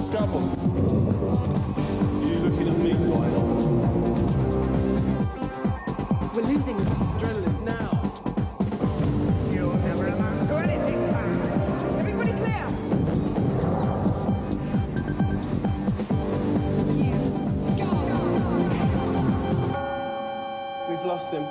Scalpel. You looking at me, Dwight? We're losing adrenaline now. You'll never amount to anything, man. Everybody clear. Yes. Go. We've lost him.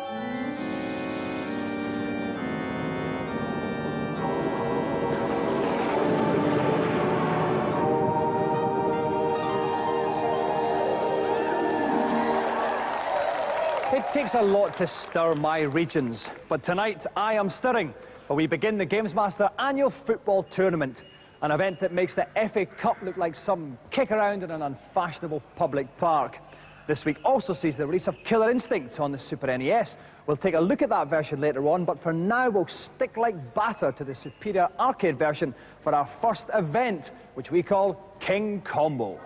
It takes a lot to stir my regions, but tonight I am stirring, for we begin the GamesMaster annual football tournament, an event that makes the FA Cup look like some kick around in an unfashionable public park. This week also sees the release of Killer Instinct on the Super NES. We'll take a look at that version later on, but for now we'll stick like batter to the superior arcade version for our first event, which we call King Combo.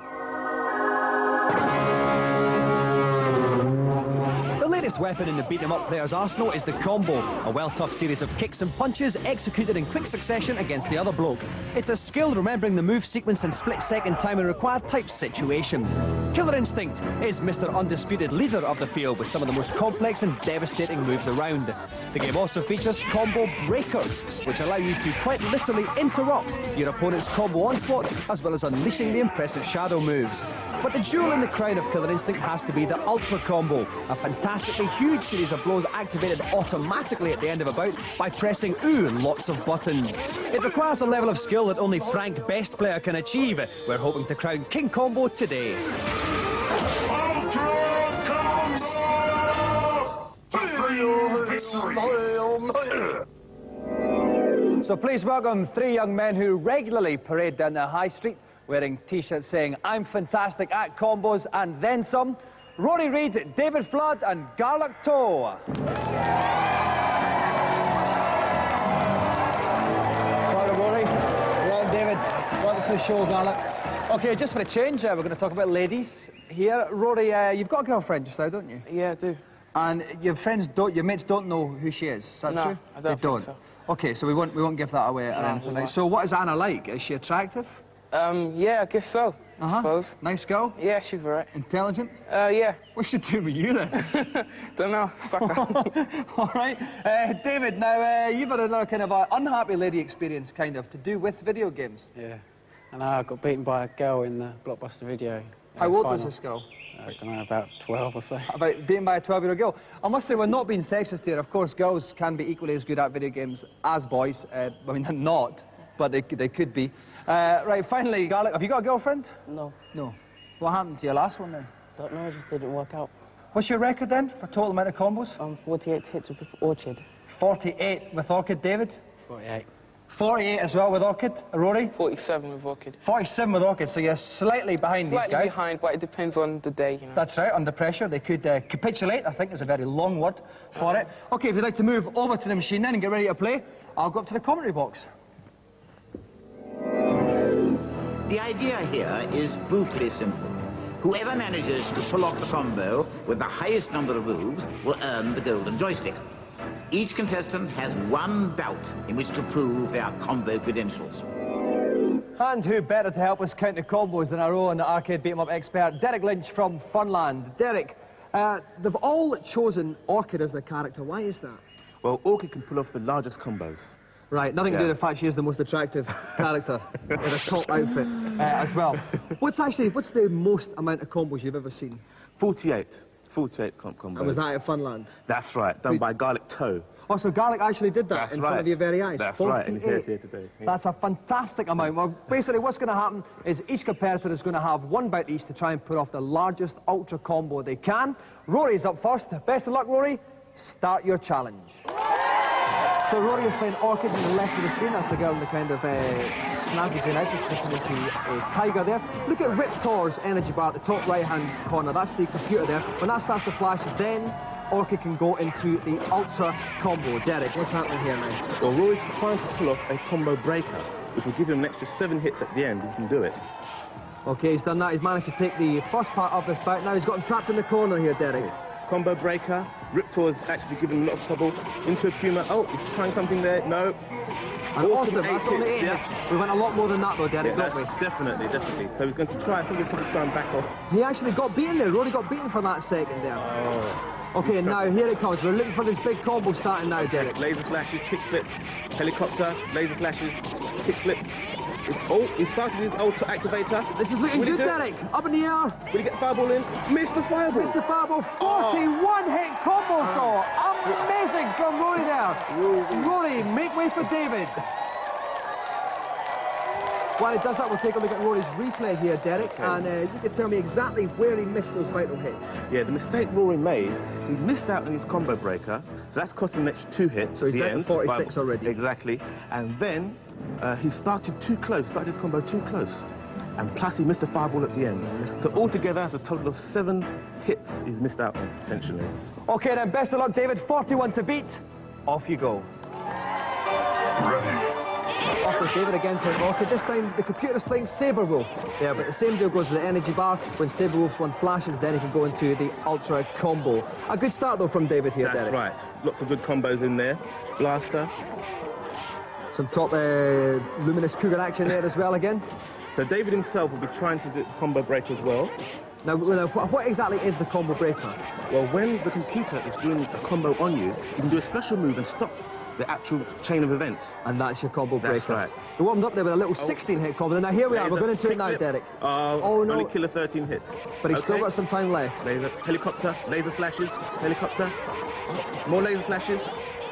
The latest weapon in the beat-em-up player's arsenal is the combo, a well-tough series of kicks and punches executed in quick succession against the other bloke. It's a skill remembering the move sequence and split-second timing required type situation. Killer Instinct is Mr. Undisputed leader of the field with some of the most complex and devastating moves around. The game also features combo breakers, which allow you to quite literally interrupt your opponent's combo onslaughts, as well as unleashing the impressive shadow moves. But the jewel in the crown of Killer Instinct has to be the Ultra Combo, a fantastically huge series of blows activated automatically at the end of a bout by pressing lots of buttons. It requires a level of skill that only Frank Best Player can achieve. We're hoping to crown King Combo today. So please welcome three young men who regularly parade down the high street wearing t-shirts saying, "I'm fantastic at combos and then some." Rory Reid, David Flood and Garlic Toe. Welcome, Rory. Welcome, David. Welcome to the show, Garlic. Okay, just for a change, we're going to talk about ladies here. Rory, you've got a girlfriend just now, don't you? Yeah, I do. And your mates don't know who she is. Is that no, true? I don't think so. Okay, so we won't give that away or anything like. So what is Anna like? Is she attractive? Yeah, I guess so. I suppose. Nice girl? Yeah, she's alright. Intelligent? Yeah. What's she doing with you then? Don't know. Sucker. All right. David, now you've had another kind of unhappy lady experience, kind of, to do with video games. Yeah. And I got beaten by a girl in the Blockbuster video. How old was this girl? I don't know, about 12 or so. About beaten by a 12-year-old girl. I must say, we're not being sexist here. Of course, girls can be equally as good at video games as boys. I mean, they're not, but they could be. Right, finally, Garlic, have you got a girlfriend? No. No. What happened to your last one then? Don't know, it just didn't work out. What's your record then for total amount of combos? 48 hits with Orchid. 48 with Orchid, David? 48. 48 as well with Orchid, Rory? 47 with Orchid. 47 with Orchid, so you're slightly behind these guys. Slightly behind, but it depends on the day, you know. That's right, under pressure. They could capitulate, I think is a very long word for it. OK, if you'd like to move over to the machine then and get ready to play, I'll go up to the commentary box. The idea here is brutally simple. Whoever manages to pull off the combo with the highest number of moves will earn the golden joystick. Each contestant has one bout in which to prove their combo credentials. And who better to help us count the combos than our own arcade beat-em-up expert, Derek Lynch from Funland. Derek, they've all chosen Orchid as their character. Why is that? Well, Orchid can pull off the largest combos. Right, nothing to do with the fact she is the most attractive character in a top outfit as well. What's the most amount of combos you've ever seen? 48 combos. And was that at Funland? That's right, done by Garlic Toe. Oh, so Garlic actually did that in front of your very eyes? That's 48. right, and he's here today. Yeah. That's a fantastic amount. Well, basically what's going to happen is each competitor is going to have one bout each to try and put off the largest ultra combo they can. Rory's up first. Best of luck, Rory. Start your challenge. So Rory is playing Orchid on the left of the screen. That's the girl in the kind of snazzy green outfit. She's just turned into a tiger there. Look at Rip Tor's energy bar at the top right-hand corner. That's the computer there. When that starts to flash, then Orchid can go into the ultra combo. Derek, what's happening here now? Well, Rory's trying to pull off a combo breaker, which will give him an extra 7 hits at the end. He can do it. OK, he's done that. He's managed to take the first part of this bout. Now he's got him trapped in the corner here, Derek. Combo breaker. Riptor's actually given him a lot of trouble. Into a Puma. Oh, he's trying something there. No. And awesome, Eight that's only 8 hits, hits. We went a lot more than that though, Derek, don't we? Definitely. So he's going to try, I think he's going to try and back off. He actually got beaten there. Rory got beaten for that second there. Oh. Okay, now here it comes. We're looking for this big combo starting now, Derek. Laser slashes, kick flip, helicopter, laser slashes, kick flip. He started his ultra activator. This is looking good, Derek. Up in the air. Will he get the fireball in? Missed the fireball. Missed the fireball. 41 hit combo though. Amazing from Rory there. Rory, make way for David. While he does that, we'll take a look at Rory's replay here, Derek, and you can tell me exactly where he missed those vital hits. Yeah, the mistake Rory made, he missed out on his combo breaker, so that's cost him an extra 2 hits. So he's down to 46 already. Exactly, and then he started too close, started his combo too close, and plus he missed a fireball at the end. So altogether, that's a total of 7 hits he's missed out on, potentially. Okay then, best of luck, David. 41 to beat. Off you go. Off with David again playing Orchid. This time the computer's playing Saberwolf there, but the same deal goes with the energy bar. When Saberwolf's one flashes, then he can go into the ultra combo. A good start though from David here, That's Derek. right. Lots of good combos in there. Blaster. Some top luminous cougar action there as well again. So David himself will be trying to do combo break as well. Now, what exactly is the combo breaker? Well, when the computer is doing a combo on you, you can do a special move and stop the actual chain of events. And that's your combo breaker. That's right. We warmed up there with a little 16-hit combo. Now here we are, we're going into it now, Derek. Oh no. Only killer 13 hits. But he's still got some time left. Laser, helicopter, laser slashes, helicopter. More laser slashes.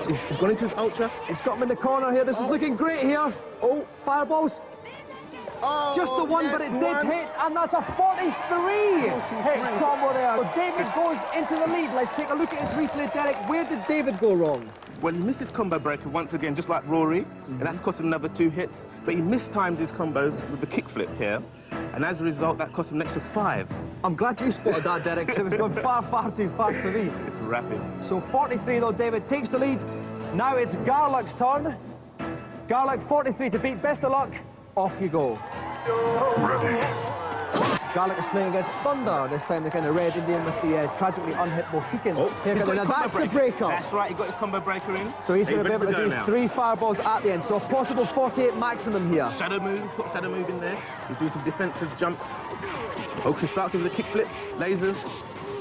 He's gone into his ultra. He's got him in the corner here. This is looking great here. Oh, fireballs. Oh, just the one, but it did hit, and that's a 43-hit combo there. So David goes into the lead. Let's take a look at his replay, Derek. Where did David go wrong? Well, he missed his combo breaker once again, just like Rory, and that's cost him another 2 hits. But he mistimed his combos with the kickflip here, and as a result, that cost him an extra 5. I'm glad you spotted that, Derek, because it was going far, far too fast for me. It's rapid. So 43, though, David takes the lead. Now it's Garlick's turn. Garlick, 43 to beat. Best of luck. Off you go. Ready. Garlick is playing against Thunder. This time the kind of red Indian with the tragically unhit Mohican. Oh, now that's the breaker. That's right, he got his combo breaker in. So he's going to be able to do now. 3 fireballs at the end. So a possible 48 maximum here. Shadow move, put shadow move in there. He's doing some defensive jumps. Okay, starts with a kickflip, lasers.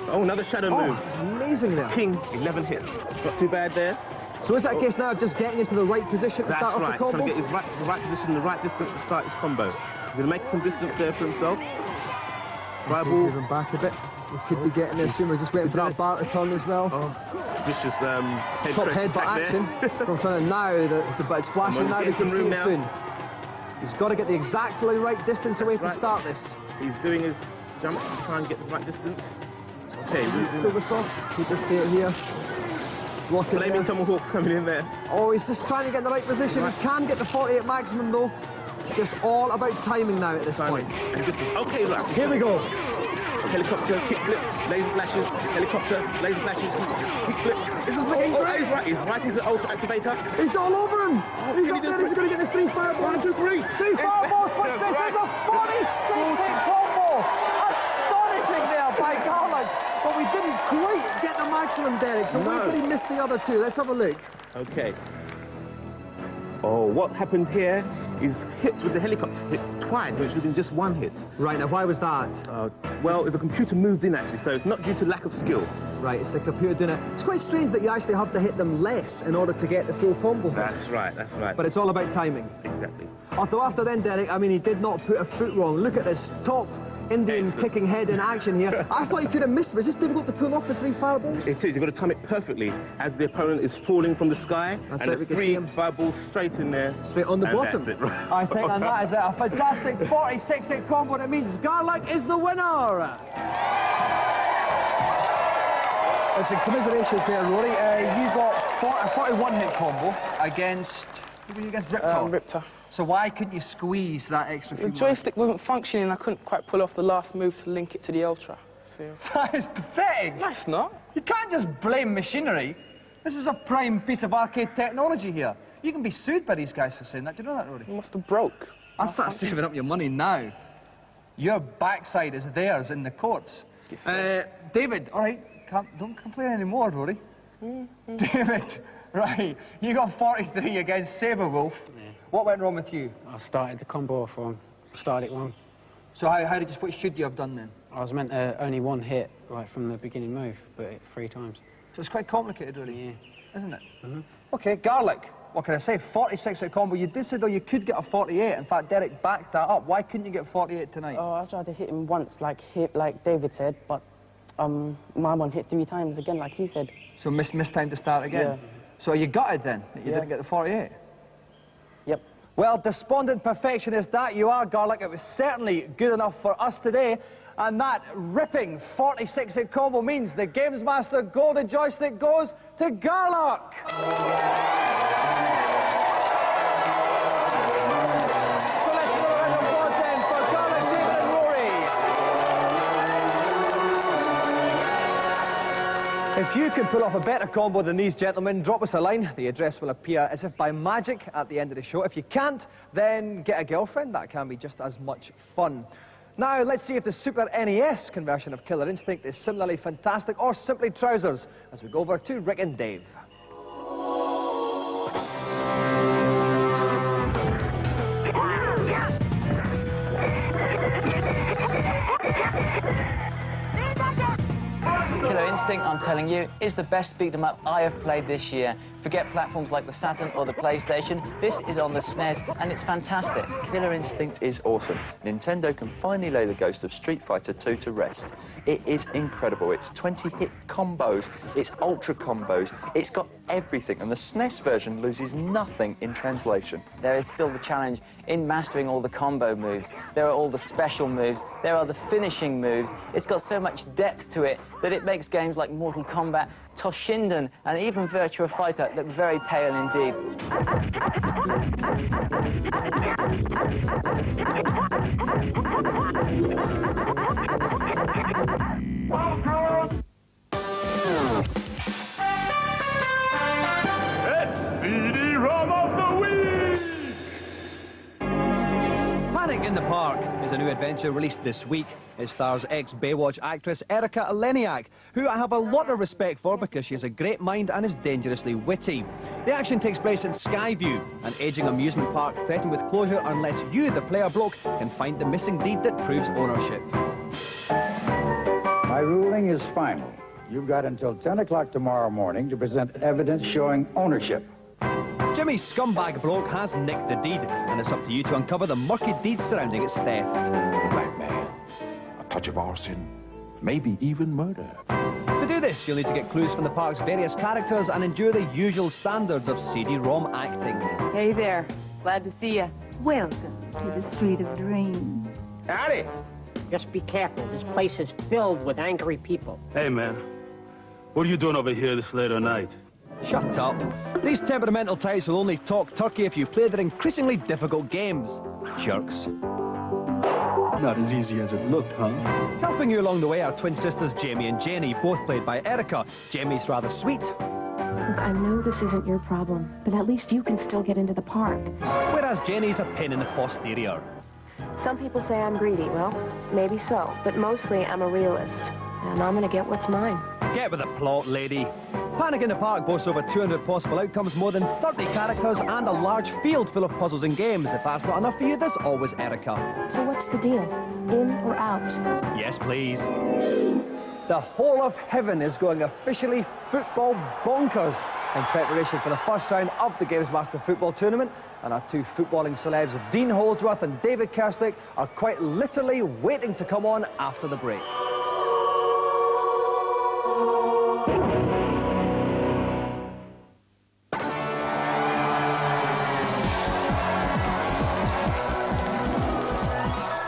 Oh, another shadow move. It's amazing there. King, 11 hits. Not too bad there. So is that a case now of just getting into the right position to start off the combo? Trying to get the right position, the right distance to start his combo. He's going to make some distance there for himself. Fireball. Move him back a bit. We could be getting there soon. We're just waiting for that bar to turn as well. Vicious head top press headbutt action there. from kind of now. It's flashing now. We can see it soon. He's got to get the exactly right distance away to start this. He's doing his jumps to try and get the right distance. Okay, pull this off. Keep this bait here. Blocking Flaming Tomahawk's coming in there. Oh, he's just trying to get in the right position. He can get the 48 maximum though. It's just all about timing now at this point. And distance. Okay, right. Here we go. Helicopter, kickflip, laser slashes, helicopter, laser slashes, kickflip. This is looking great. He's right into ultra activator. He's all over him. He's up there. He's going to get the 3 fireballs. 1, 2, 3. 3 fireballs. What's this? There's a 46-hit combo. Astonishing there by Garland. But we didn't quite get the maximum, Derek. So where did he miss the other 2? Let's have a look. Okay. Oh, what happened here is hit with the helicopter hit twice, which should have been just 1 hit. Right, now why was that? Well, the computer moved in actually, so it's not due to lack of skill. Right, it's the computer doing it. It's quite strange that you actually have to hit them less in order to get the full combo. That's right, that's right. But it's all about timing. Exactly. Although after then, Derek, I mean, he did not put a foot wrong. Look at this top Indian kicking head in action here. I thought he could have missed. Was this difficult to pull off the 3 fireballs? It is. You've got to time it perfectly as the opponent is falling from the sky. That's and it, we the can see 3 him. fireballs straight in there. Straight on the bottom. That's it, right. I think, and that is it. A fantastic 46-hit combo. That means Garlick is the winner. Listen, commiserations there, Rory. You got a 41-hit combo against Riptor. Riptor. So why couldn't you squeeze that extra few The joystick wasn't functioning. I couldn't quite pull off the last move to link it to the Ultra. So... That is pathetic. No, it's not. You can't just blame machinery. This is a prime piece of arcade technology here. You can be sued by these guys for saying that. Do you know that, Rory? You must have broke. I'll start saving up your money now. Your backside is theirs in the courts. David, all right, don't complain anymore, Rory. David, right, you got 43 against Saberwolf. What went wrong with you? I started the combo off wrong. Started it wrong. So what should you have done then? I was meant to only one hit right from the beginning move, but 3 times. So it's quite complicated, really, Yeah. isn't it? OK, Garlic. What can I say? 46 at combo. You did say, though, you could get a 48. In fact, Derek backed that up. Why couldn't you get 48 tonight? Oh, I tried to hit him once, like David said, but my one hit 3 times again, like he said. So missed time to start again? Yeah. So are you gutted then that you didn't get the 48? Yep. Well, despondent perfectionist that you are, Garlic. It was certainly good enough for us today. And that ripping 46 at combo means the GamesMaster Golden Joystick goes to Garlic. So let's go around the applause then for Garlic, David and Rory. If you can pull off a better combo than these gentlemen, drop us a line. The address will appear as if by magic at the end of the show. If you can't, then get a girlfriend. That can be just as much fun. Now, let's see if the Super NES conversion of Killer Instinct is similarly fantastic or simply trousers, as we go over to Rick and Dave. Killer Instinct, I'm telling you, is the best beat-em up I have played this year. Forget platforms like the Saturn or the PlayStation. This is on the SNES, and it's fantastic. Killer Instinct is awesome. Nintendo can finally lay the ghost of Street Fighter 2 to rest. It is incredible. It's 20-hit combos, it's ultra combos, it's got everything, and the SNES version loses nothing in translation. There is still the challenge in mastering all the combo moves. There are all the special moves. There are the finishing moves. It's got so much depth to it that it makes games like Mortal Kombat, Toshinden, and even Virtua Fighter look very pale indeed. It's CD-ROM of the week! Panic in the Park is a new adventure released this week. It stars ex-Baywatch actress Erika Eleniak, who I have a lot of respect for because she has a great mind and is dangerously witty. The action takes place in Skyview, an aging amusement park threatened with closure unless you, the player bloke, can find the missing deed that proves ownership. My ruling is final. You've got until 10 o'clock tomorrow morning to present evidence showing ownership. Jimmy Scumbag Bloke has nicked the deed, and it's up to you to uncover the murky deeds surrounding its theft. Blackmail, a touch of arson, maybe even murder. To do this, you'll need to get clues from the park's various characters and endure the usual standards of CD-ROM acting. Hey there. Glad to see you. Welcome to the Street of Dreams. Howdy. Just be careful. This place is filled with angry people. Hey, man. What are you doing over here this late at night? Shut up. These temperamental types will only talk turkey if you play their increasingly difficult games. Jerks. Not as easy as it looked, huh? Helping you along the way are twin sisters Jamie and Jenny, both played by Erika. Jamie's rather sweet. Look, I know this isn't your problem, but at least you can still get into the park. Whereas Jenny's a pain in the posterior. Some people say I'm greedy. Well, maybe so, but mostly I'm a realist. And I'm gonna get what's mine. Get with the plot, lady. Panic in the Park boasts over 200 possible outcomes, more than 30 characters, and a large field full of puzzles and games. If that's not enough for you, there's always Erika. So what's the deal? In or out? Yes, please. The whole of heaven is going officially football bonkers in preparation for the first round of the GamesMaster football tournament. And our two footballing celebs, Dean Holdsworth and David Kerstick, are quite literally waiting to come on after the break.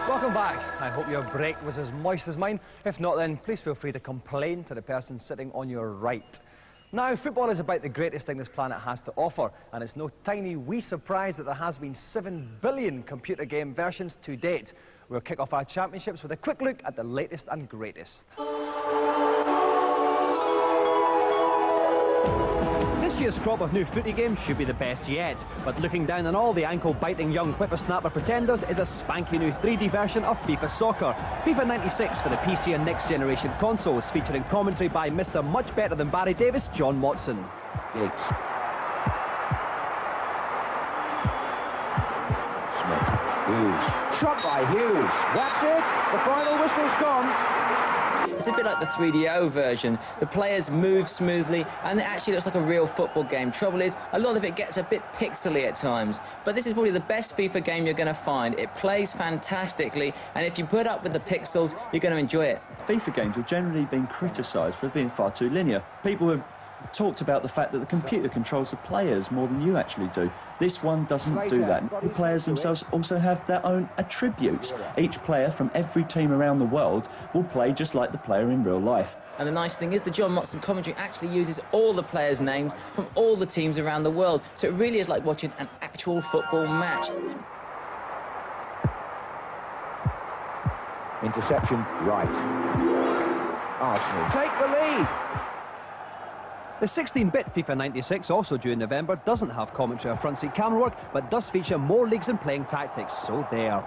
Welcome back. I hope your break was as moist as mine. If not, then please feel free to complain to the person sitting on your right. Now, football is about the greatest thing this planet has to offer, and it's no tiny wee surprise that there has been 7 billion computer game versions to date. We'll kick off our championships with a quick look at the latest and greatest. This year's crop of new footy games should be the best yet, but looking down on all the ankle-biting young whippersnapper pretenders is a spanky new 3D version of FIFA Soccer, FIFA 96 for the PC and next-generation consoles, featuring commentary by Mr. Much Better Than Barry Davis, John Watson. Hughes. Shot by Hughes. That's it. The final whistle's gone. It's a bit like the 3DO version. The players move smoothly, and it actually looks like a real football game. Trouble is, a lot of it gets a bit pixely at times. But this is probably the best FIFA game you're going to find. It plays fantastically, and if you put up with the pixels, you're going to enjoy it. FIFA games have generally been criticised for being far too linear. People have talked about the fact that the computer controls the players more than you actually do. This one doesn't do that. The players themselves also have their own attributes. Each player from every team around the world will play just like the player in real life. And the nice thing is the John Motson commentary actually uses all the players' names from all the teams around the world. So it really is like watching an actual football match. Interception, right. Arsenal take the lead. The 16-bit FIFA 96, also due in November, doesn't have commentary or front-seat camera work, but does feature more leagues and playing tactics, so there.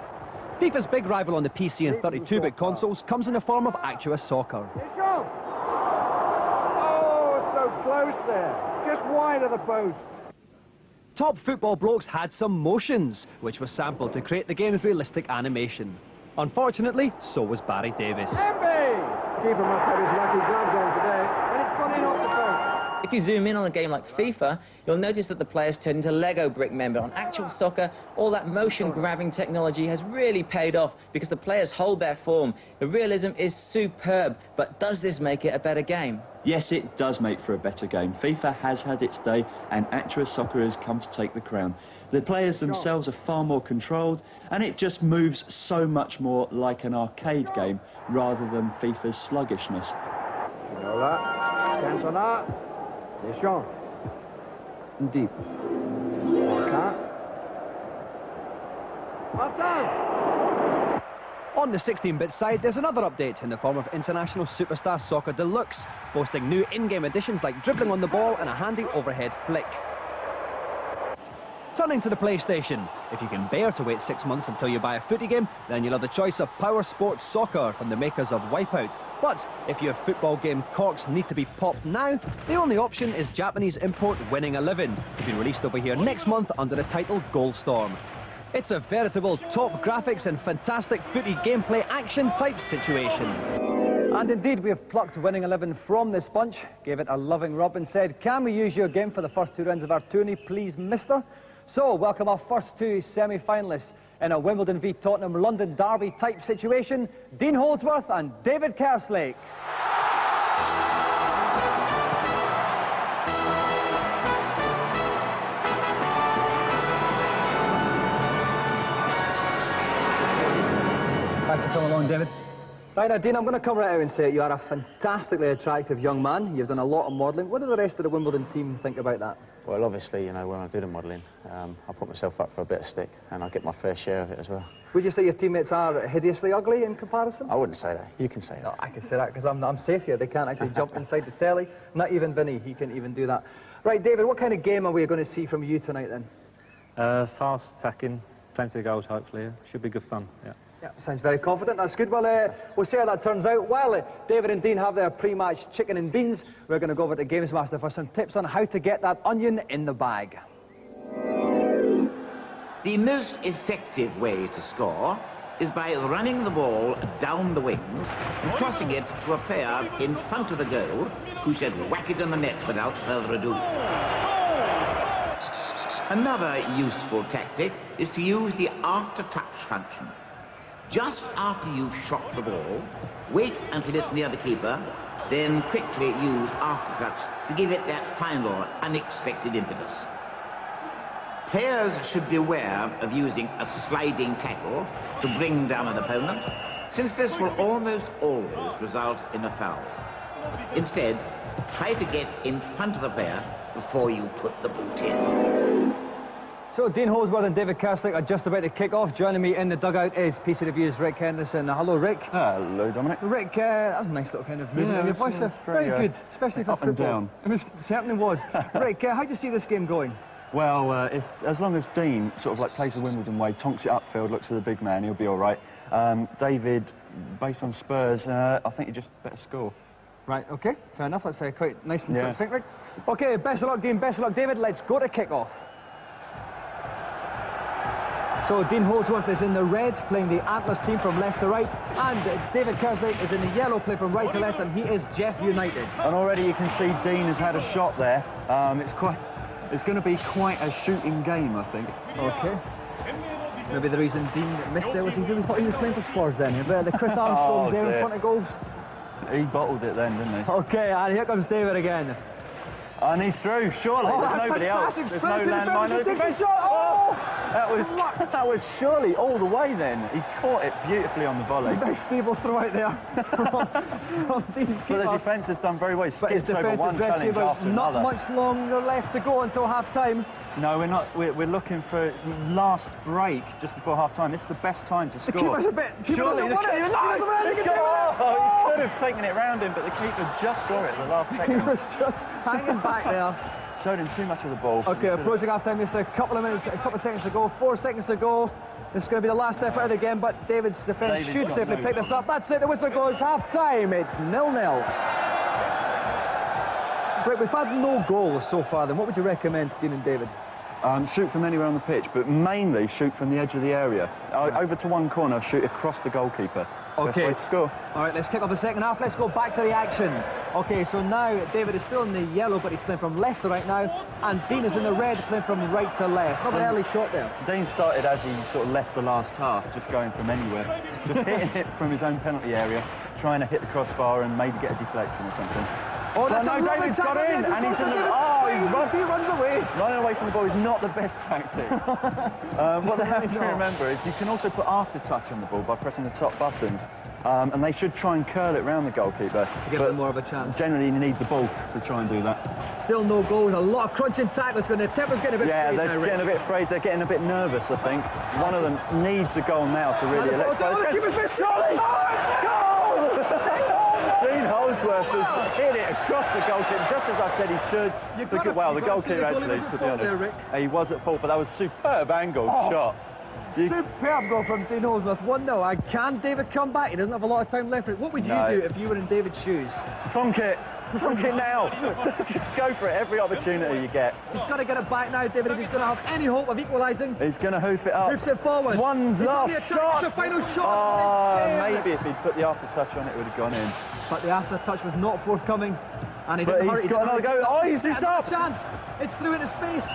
FIFA's big rival on the PC and 32-bit consoles comes in the form of Actua Soccer. Oh, so close there. Just wide of the post. Top Football Blokes had some motions, which was sampled to create the game's realistic animation. Unfortunately, so was Barry Davis. Keeper must have his lucky gloves on today, and it's gone in off the post. If you zoom in on a game like FIFA, you'll notice that the players turn into Lego brick men. But on actual soccer, all that motion-grabbing technology has really paid off because the players hold their form. The realism is superb, but does this make it a better game? Yes, it does make for a better game. FIFA has had its day, and Actua Soccer has come to take the crown. The players themselves are far more controlled, and it just moves so much more like an arcade game rather than FIFA's sluggishness. Cantona. Deschamps. Deep. On the 16-bit side, there's another update in the form of International Superstar Soccer Deluxe, boasting new in-game additions like dribbling on the ball and a handy overhead flick. Turning to the PlayStation, if you can bear to wait 6 months until you buy a footy game, then you'll have the choice of Power Sports Soccer from the makers of Wipeout. But if your football game corks need to be popped now, the only option is Japanese import Winning 11, to be released over here next month under the title Goalstorm. It's a veritable top graphics and fantastic footy gameplay action type situation. And indeed, we have plucked Winning 11 from this bunch, gave it a loving rub and said, "Can we use your game for the first 2 rounds of our tourney, please, mister?" So, welcome our first 2 semi-finalists in a Wimbledon v Tottenham London derby type situation, Dean Holdsworth and David Kerslake. Thanks for coming along, David. Right now, Dean, I'm going to come right out and say you are a fantastically attractive young man. You've done a lot of modelling. What do the rest of the Wimbledon team think about that? Well, obviously, you know, when I do the modelling, I put myself up for a bit of stick, and I get my fair share of it as well. Would you say your teammates are hideously ugly in comparison? I wouldn't say that. You can say that. No, I can say that because I'm safe here. They can't actually jump inside the telly. Not even Vinny, he can even do that. Right, David, what kind of game are we going to see from you tonight then? Fast attacking, plenty of goals hopefully. Should be good fun, yeah. Yeah, sounds very confident. That's good. Well, we'll see how that turns out. While David and Dean have their pre-match chicken and beans, we're going to go over to GamesMaster for some tips on how to get that onion in the bag. The most effective way to score is by running the ball down the wings and crossing it to a player in front of the goal who should whack it in the net without further ado. Another useful tactic is to use the after-touch function. Just after you've shot the ball, wait until it's near the keeper, then quickly use after-touch to give it that final, unexpected impetus. Players should beware of using a sliding tackle to bring down an opponent, since this will almost always result in a foul. Instead, try to get in front of the player before you put the boot in. So Dean Holdsworth and David Kerslake are just about to kick off. Joining me in the dugout is PC Review's Rick Henderson. Hello, Rick. Hello, Dominic. Rick, that was a nice little kind of movement in your voice. Very good, especially for football. It certainly was. Rick, how do you see this game going? Well, as long as Dean sort of like plays the Wimbledon way, tonks it upfield, looks for the big man, he'll be all right. David, based on Spurs, I think he just better score. Right, OK, fair enough. That's quite nice and succinct, Rick. OK, best of luck, Dean. Best of luck, David. Let's go to kick-off. So Dean Holdsworth is in the red, playing the Atlas team from left to right, and David Kerslake is in the yellow, playing from right to left, and he is Jeff United. And already you can see Dean has had a shot there. It's going to be quite a shooting game, I think. Okay. Maybe the reason Dean missed there was he really thought he was playing for Spurs then. But the Chris Armstrong's there in front of goals. He bottled it then, didn't he? Okay, and here comes David again. And he's through, surely. Oh, there's nobody else. There's no landmine. That was surely all the way then. He caught it beautifully on the volley. It's a very feeble throw out there from Dean's keeper. But the defence has done very well. He skipped over one challenge after not another. much longer left to go until half-time. No, we're not. We're looking for last break just before half-time. This is the best time to score. The keeper's a bit... Surely the keeper... Oh, he could have taken it round him, but the keeper just saw it at the last second. He was just hanging back there. Showed him too much of the ball. Okay, approaching half-time. Just a couple of seconds to go. 4 seconds to go. This is going to be the last effort of the game, but David's defence should safely pick this up. That's it. The whistle goes. Half-time. It's 0-0. Great. We've had no goals so far. Then what would you recommend to Dean and David? Shoot from anywhere on the pitch, but mainly shoot from the edge of the area. Over to one corner, shoot across the goalkeeper. Okay. Best way to score. All right, let's kick off the second half. Let's go back to the action. Okay, so now David is still in the yellow, but he's playing from left to right now, and Dean is in the red, playing from right to left. Not an early shot there. Dean started as he sort of left the last half, just going from anywhere, just hitting it from his own penalty area, trying to hit the crossbar and maybe get a deflection or something. Oh, that's no, David's got in, and he's in the... He runs away. Running away from the ball is not the best tactic. What they have to remember is you can also put after touch on the ball by pressing the top buttons, and they should try and curl it round the goalkeeper. To give them more of a chance. Generally, you need the ball to try and do that. Still no goals, a lot of crunching tackles, but the temper's getting a bit frayed. Yeah, they're now, getting a bit frayed, they're getting a bit nervous, I think. One of them needs a goal now to really electrify. Dean Holdsworth has hit it across the goalkeeper, just as I said he should. The goalkeeper actually, to be honest, he was at fault, but that was a superb angle shot. Superb goal from Dean Holdsworth, 1-0. Can David come back? He doesn't have a lot of time left for it. What would you do if you were in David's shoes? Tonk it now. Just go for it every opportunity you get. He's got to get it back now, David, if he's going to have any hope of equalising. He's going to hoof it up. Hoofs it forward. One last shot. It's the final shot. Maybe if he'd put the after touch on it, would have gone in. But the after touch was not forthcoming. And he's got another go. Oh, he's up. Chance. It's through into space.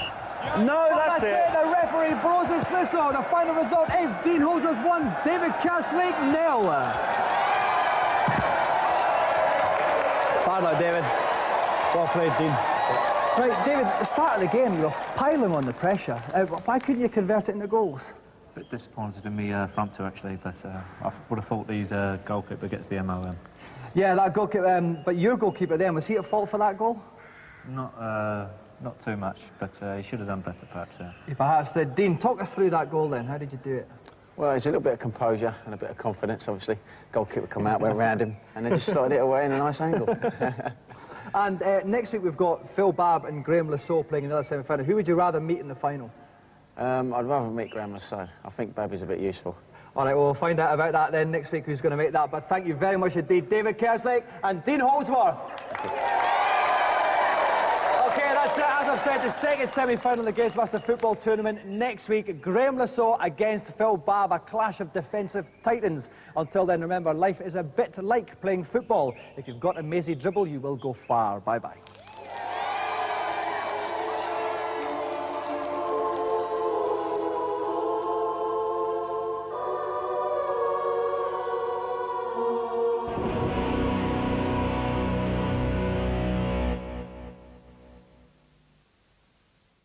No, that's it. The referee blows his whistle. The final result is Dean Holdsworth 1, David Kerslake 0. Hard luck, David. Well played, Dean. Right, David, at the start of the game, you were piling on the pressure. Why couldn't you convert it into goals? A bit disappointed in me front two, actually, but I would have thought these goalkeeper gets the MO. Yeah, that goalkeeper, but your goalkeeper then, was he at fault for that goal? Not too much, but he should have done better, perhaps, yeah. He perhaps did. Dean, talk us through that goal then. How did you do it? Well, it's a little bit of composure and a bit of confidence, obviously. Goalkeeper come out, went round him, and then just slotted it away in a nice angle. And next week we've got Phil Babb and Graham Lasso playing another semi-final. Who would you rather meet in the final? I'd rather meet Graham Lasso. I think Babb is a bit useful. All right, well, we'll find out about that then next week, who's going to make that. But thank you very much indeed, David Kerslake and Dean Holdsworth. Okay, that's it. As I've said, the second semi-final of the GamesMaster football tournament next week. Graham Lasso against Phil Babb, a clash of defensive titans. Until then, remember, life is a bit like playing football. If you've got a mazy dribble, you will go far. Bye-bye.